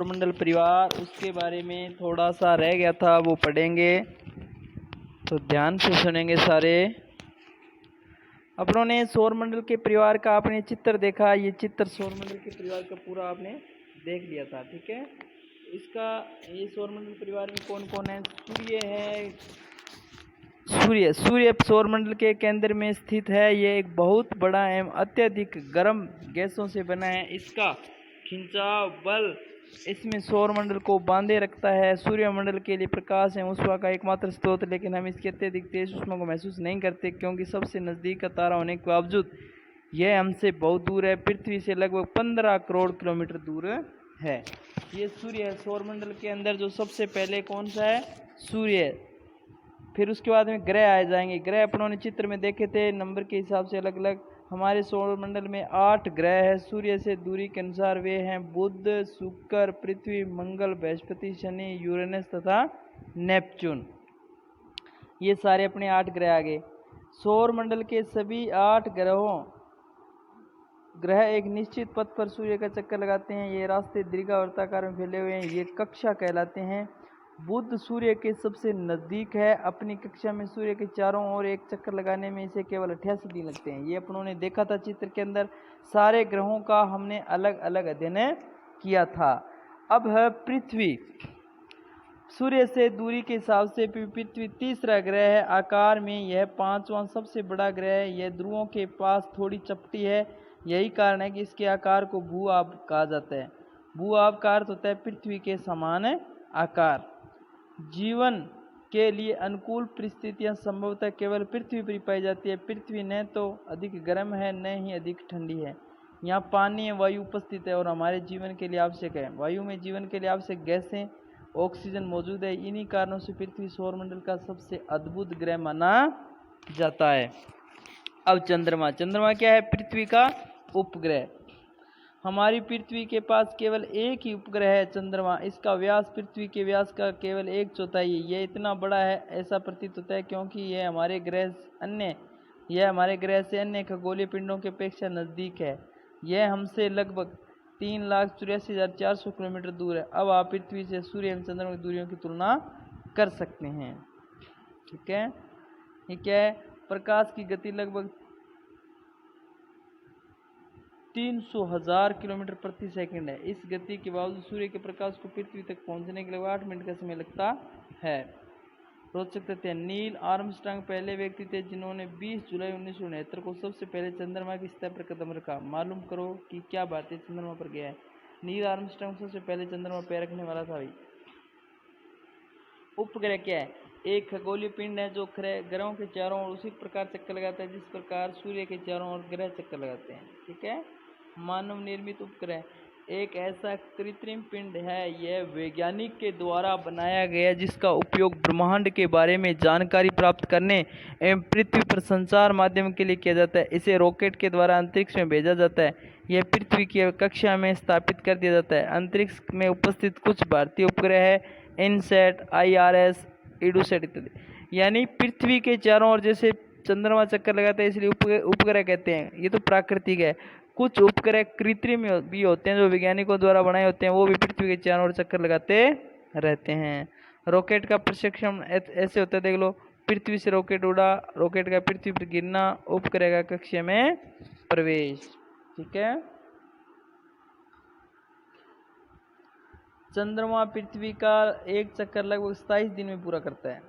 सौरमंडल परिवार उसके बारे में थोड़ा सा रह गया था, वो पढ़ेंगे तो ध्यान से सुनेंगे सारे। अपनों ने सौरमंडल के परिवार का आपने चित्र देखा, ये चित्र सौरमंडल के परिवार का पूरा आपने देख लिया था, ठीक है। इसका ये सौरमंडल परिवार में कौन कौन है? सूर्य है। सूर्य सौरमंडल के केंद्र में स्थित है। ये एक बहुत बड़ा एवं अत्यधिक गर्म गैसों से बना है। इसका खिंचाव बल इसमें सौरमंडल को बांधे रखता है। सूर्यमंडल के लिए प्रकाश एवं ऊष्मा का एकमात्र स्रोत, लेकिन हम इसकी अत्यधिक तेज ऊष्मा को महसूस नहीं करते, क्योंकि सबसे नज़दीक का तारा होने के बावजूद यह हमसे बहुत दूर है। पृथ्वी से लगभग 15 करोड़ किलोमीटर दूर है। ये सूर्य है। सौरमंडल के अंदर जो सबसे पहले कौन सा है? सूर्य। फिर उसके बाद में ग्रह आ जाएंगे। ग्रह अपनों ने चित्र में देखे थे, नंबर के हिसाब से अलग अलग। हमारे सौरमंडल में 8 ग्रह है। सूर्य से दूरी के अनुसार वे हैं बुध, शुक्र, पृथ्वी, मंगल, बृहस्पति, शनि, यूरेनस तथा नेपच्यून। ये सारे अपने 8 ग्रह आ गए। सौरमंडल के सभी 8 ग्रह एक निश्चित पथ पर सूर्य का चक्कर लगाते हैं। ये रास्ते दीर्घावर्ताकार में फैले हुए हैं। ये कक्षा कहलाते हैं। बुध सूर्य के सबसे नज़दीक है। अपनी कक्षा में सूर्य के चारों ओर एक चक्कर लगाने में इसे केवल 88 दिन लगते हैं। ये अपनों ने देखा था चित्र के अंदर। सारे ग्रहों का हमने अलग अलग अध्ययन किया था। अब है पृथ्वी। सूर्य से दूरी के हिसाब से पृथ्वी तीसरा ग्रह है। आकार में यह 5वां सबसे बड़ा ग्रह है। यह ध्रुवों के पास थोड़ी चपटी है। यही कारण है कि इसके आकार को भू आब कहा जाता है। भू आब का अर्थ होता है पृथ्वी के समान आकार। जीवन के लिए अनुकूल परिस्थितियां संभवतः केवल पृथ्वी पर पाई जाती है। पृथ्वी न तो अधिक गर्म है, न ही अधिक ठंडी है। यहाँ पानी या वायु उपस्थित है और हमारे जीवन के लिए आवश्यक है। वायु में जीवन के लिए आवश्यक गैसें, ऑक्सीजन मौजूद है। इन्हीं कारणों से पृथ्वी सौरमंडल का सबसे अद्भुत ग्रह माना जाता है। अब चंद्रमा। चंद्रमा क्या है? पृथ्वी का उपग्रह। हमारी पृथ्वी के पास केवल एक ही उपग्रह है, चंद्रमा। इसका व्यास पृथ्वी के व्यास का केवल 1/4 है। यह इतना बड़ा है ऐसा प्रतीत होता है, क्योंकि यह हमारे ग्रह से अन्य खगोलीय पिंडों की अपेक्षा नज़दीक है। यह हमसे लगभग 3,84,400 किलोमीटर दूर है। अब आप पृथ्वी से सूर्य एवं चंद्रमा की दूरियों की तुलना कर सकते हैं, ठीक है। ये क्या है? प्रकाश की गति लगभग 300,000 किलोमीटर प्रति सेकंड है। इस गति के बावजूद सूर्य के प्रकाश को पृथ्वी तक पहुंचने के लिए 8 मिनट का समय लगता है। रोचक तथ्य। नील आर्मस्ट्रांग पहले व्यक्ति थे जिन्होंने 20 जुलाई 1969 को सबसे पहले चंद्रमा की सतह पर कदम रखा। मालूम करो कि क्या भारतीय चंद्रमा पर गया है। नील आर्मस्ट्रांग सबसे पहले चंद्रमा पर पैर रखने वाला था भाई। उपग्रह क्या है? एक खगोलीय पिंड है जो ग्रहों के चारों ओर उसी प्रकार चक्कर लगाता है जिस प्रकार सूर्य के चारों ओर ग्रह चक्कर लगाते हैं, ठीक है। मानव निर्मित उपग्रह एक ऐसा कृत्रिम पिंड है। यह वैज्ञानिक के द्वारा बनाया गया जिसका उपयोग ब्रह्मांड के बारे में जानकारी प्राप्त करने एवं पृथ्वी पर संचार माध्यम के लिए किया जाता है। इसे रॉकेट के द्वारा अंतरिक्ष में भेजा जाता है। यह पृथ्वी की कक्षा में स्थापित कर दिया जाता है। अंतरिक्ष में उपस्थित कुछ भारतीय उपग्रह है इनसैट, IRS, एडुसैट इत्यादि। यानी पृथ्वी के चारों ओर जैसे चंद्रमा चक्कर लगाता है, इसलिए उपग्रह कहते हैं। ये तो प्राकृतिक है। कुछ उपग्रह कृत्रिम भी होते हैं जो वैज्ञानिकों द्वारा बनाए होते हैं। वो भी पृथ्वी के चारों ओर चक्कर लगाते रहते हैं। रॉकेट का प्रशिक्षण ऐसे होता है, देख लो। पृथ्वी से रॉकेट उड़ा, रॉकेट का पृथ्वी पर गिरना, उपग्रह का कक्षा में प्रवेश, ठीक है। चंद्रमा पृथ्वी का एक चक्कर लगभग 27 दिन में पूरा करता है।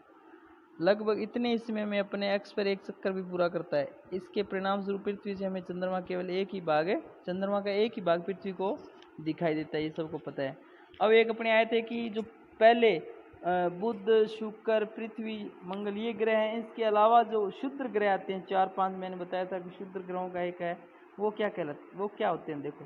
लगभग इतने समय में अपने अक्ष पर एक चक्कर भी पूरा करता है। इसके परिणाम स्वरूप पृथ्वी से हमें चंद्रमा केवल एक ही भाग है, चंद्रमा का एक ही भाग पृथ्वी को दिखाई देता है। ये सबको पता है। अब एक अपने आए थे कि जो पहले बुध, शुक्र, पृथ्वी, मंगल ये ग्रह हैं। इसके अलावा जो क्षुद्र ग्रह आते हैं 4-5, मैंने बताया था कि क्षुद्र ग्रहों का एक है। वो क्या होते हैं? देखो,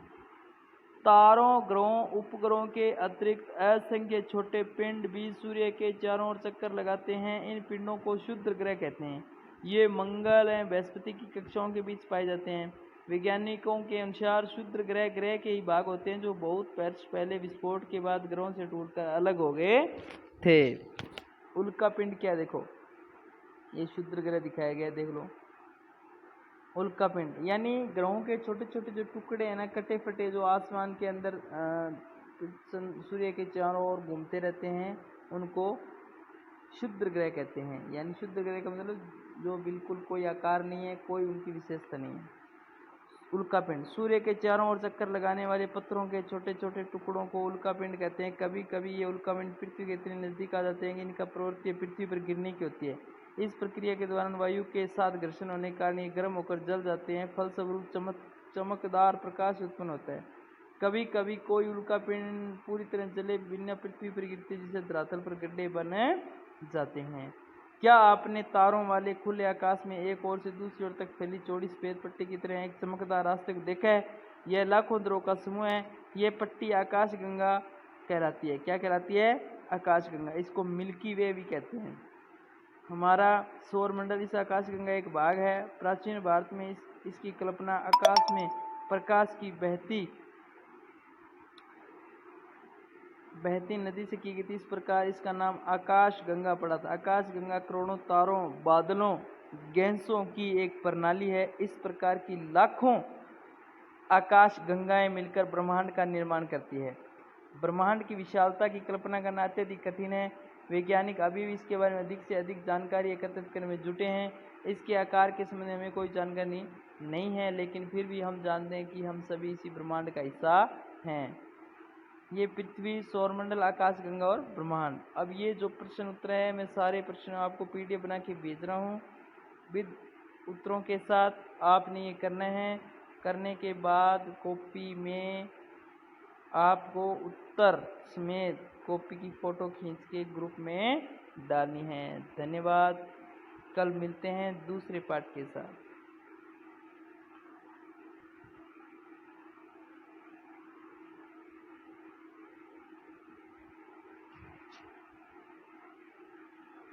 तारों, ग्रहों, उपग्रहों के अतिरिक्त असंख्य छोटे पिंड भी सूर्य के चारों ओर चक्कर लगाते हैं। इन पिंडों को क्षुद्र ग्रह कहते हैं। ये मंगल एवं बृहस्पति की कक्षाओं के बीच पाए जाते हैं। वैज्ञानिकों के अनुसार क्षुद्र ग्रह के ही भाग होते हैं जो बहुत वर्ष पहले विस्फोट के बाद ग्रहों से टूटकर अलग हो गए थे। उल्का पिंड क्या? देखो, ये क्षुद्र ग्रह दिखाया गया, देख लो। उल्का पिंड यानी ग्रहों के छोटे छोटे जो टुकड़े हैं ना, कटे फटे, जो आसमान के अंदर सूर्य के चारों ओर घूमते रहते हैं उनको क्षुद्र ग्रह कहते हैं। यानी क्षुद्र ग्रह का मतलब जो बिल्कुल कोई आकार नहीं है, कोई उनकी विशेषता नहीं है। उल्कापिंड, सूर्य के चारों ओर चक्कर लगाने वाले पत्थरों के छोटे छोटे टुकड़ों को उल्कापिंड कहते हैं। कभी कभी ये उल्कापिंड पृथ्वी के इतने नजदीक आ जाते हैं कि इनका प्रवृत्ति पृथ्वी पर गिरने की होती है। इस प्रक्रिया के दौरान वायु के साथ घर्षण होने के कारण ये गर्म होकर जल जाते हैं, फलस्वरूप चमकदार प्रकाश उत्पन्न होता है। कभी कभी कोई उल्कापिंड पूरी तरह जले बिना पृथ्वी पर गिरते, जिससे धरातल पर गड्ढे बने जाते हैं। क्या आपने तारों वाले खुले आकाश में एक ओर से दूसरी ओर तक फैली चौड़ी सफेद पट्टी की तरह एक चमकदार रास्ते को देखा है? यह लाखों ध्रुवों का समूह है। यह पट्टी आकाशगंगा कहलाती है। क्या कहलाती है? आकाशगंगा। इसको मिल्की वे भी कहते हैं। हमारा सौरमंडल इस आकाशगंगा एक भाग है। प्राचीन भारत में इसकी कल्पना आकाश में प्रकाश की बहती नदी से की गई थी। इस प्रकार इसका नाम आकाश गंगा पड़ा था। आकाश गंगा करोड़ों तारों, बादलों, गैसों की एक प्रणाली है। इस प्रकार की लाखों आकाश गंगाएं मिलकर ब्रह्मांड का निर्माण करती है। ब्रह्मांड की विशालता की कल्पना करना अत्यधिक कठिन है। वैज्ञानिक अभी भी इसके बारे में अधिक से अधिक जानकारी एकत्रित करने में जुटे हैं। इसके आकार के संबंध में हमें कोई जानकारी नहीं है, लेकिन फिर भी हम जानते हैं कि हम सभी इसी ब्रह्मांड का हिस्सा हैं। ये पृथ्वी, सौरमंडल, आकाशगंगा और ब्रह्मांड। अब ये जो प्रश्न उत्तर है, मैं सारे प्रश्न आपको पीडीएफ बना के भेज रहा हूँ विद उत्तरों के साथ। आपने ये करना है। करने के बाद कॉपी में आपको उत्तर समेत कॉपी की फ़ोटो खींच के ग्रुप में डालनी है। धन्यवाद। कल मिलते हैं दूसरे पार्ट के साथ।